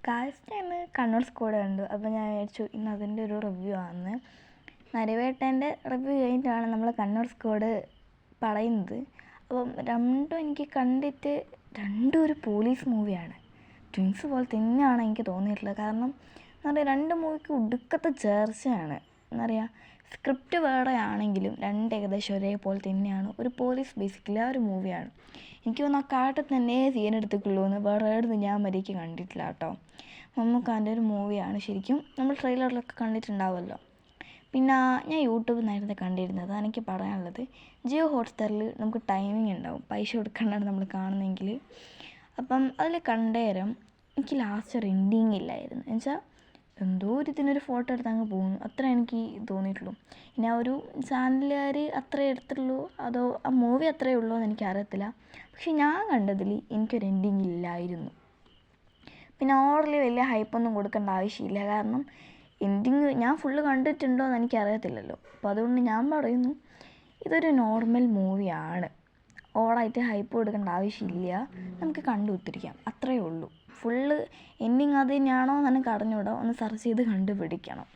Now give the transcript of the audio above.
Cast ഇന്ന് Kannur squad കണ്ടു. അപ്പോൾ ഞാൻ വിചാരിച്ചു ഇന്ന് അതിൻ്റെ ഒരു റിവ്യൂ ആണ്. നരിവേട്ടൻ്റെ റിവ്യൂ കഴിഞ്ഞിട്ടാണ് നമ്മൾ കണ്ണൂർ സ്ക്വാഡ് പറയുന്നത്. അപ്പം രണ്ടും എനിക്ക് കണ്ടിട്ട് രണ്ടും ഒരു പോലീസ് മൂവിയാണ്. ട്വിൻസ് പോലെ തന്നെയാണ് എനിക്ക് തോന്നിയിട്ടുള്ളത്. കാരണം എന്താ പറയുക, രണ്ട് മൂവിക്ക് ഒടുക്കത്തെ ചേർച്ചയാണ്. എന്താ പറയുക, സ്ക്രിപ്റ്റ് വേറെ ആണെങ്കിലും രണ്ട് ഏകദേശം ഒരേപോലെ തന്നെയാണ്. ഒരു പോലീസ് ബേസിക്കലി ആ ഒരു മൂവിയാണ്. എനിക്ക് തോന്നുന്നു ആ കാട്ടിൽ തന്നെ സീൻ എടുത്തിട്ടുള്ളൂ എന്ന് വേറെ ഏടുന്ന് ഞാൻ മര്യാദയ്ക്ക് കണ്ടിട്ടില്ല കേട്ടോ. മമ്മൂക്കാൻ്റെ ഒരു മൂവിയാണ് ശരിക്കും. നമ്മൾ ട്രെയിലറിലൊക്കെ കണ്ടിട്ടുണ്ടാവുമല്ലോ. പിന്നെ ഞാൻ യൂട്യൂബിൽ നിന്നായിരുന്നു കണ്ടിരുന്നത്. അതാണ് എനിക്ക് പറയാനുള്ളത്. ജിയോ ഹോട്ട്സ്റ്റാറിൽ നമുക്ക് ടൈമിംഗ് ഉണ്ടാവും, പൈസ കൊടുക്കേണ്ടാണ് നമ്മൾ കാണുന്നതെങ്കിൽ. അപ്പം അതിൽ കണ്ടേരം എനിക്ക് ലാസ്റ്റ് ഒരു എൻഡിങ് ഇല്ലായിരുന്നു. എന്നുവെച്ചാൽ എന്തോ ഒരു ഇതിനൊരു ഫോട്ടോ എടുത്ത് അങ്ങ് പോകുന്നു, അത്ര എനിക്ക് തോന്നിയിട്ടുള്ളൂ. ഇനി ആ ഒരു ചാനലുകാർ അത്രേ എടുത്തുള്ളൂ അതോ ആ മൂവി അത്രയേ ഉള്ളൂ എന്ന് എനിക്കറിയത്തില്ല. പക്ഷെ ഞാൻ കണ്ടതിൽ എനിക്കൊരു എൻഡിങ് ഇല്ലായിരുന്നു. പിന്നെ ഓവറലി വലിയ ഹൈപ്പൊന്നും കൊടുക്കേണ്ട ആവശ്യമില്ല. കാരണം എൻഡിങ് ഞാൻ ഫുള്ള് കണ്ടിട്ടുണ്ടോ എന്ന് എനിക്കറിയത്തില്ലല്ലോ. അപ്പോൾ അതുകൊണ്ട് ഞാൻ പറയുന്നു, ഇതൊരു നോർമൽ മൂവിയാണ്. ഓവറായിട്ട് ഹൈപ്പ് കൊടുക്കേണ്ട ആവശ്യമില്ല, നമുക്ക് കണ്ടു കുത്തിരിക്കാം, അത്രയേ ഉള്ളൂ. ഫുള്ള് എൻഡിങ് അത് തന്നെയാണോ എന്ന് എനിക്ക് അറിഞ്ഞൂടാ, ഒന്ന് സെർച്ച് ചെയ്ത് കണ്ടുപിടിക്കണം.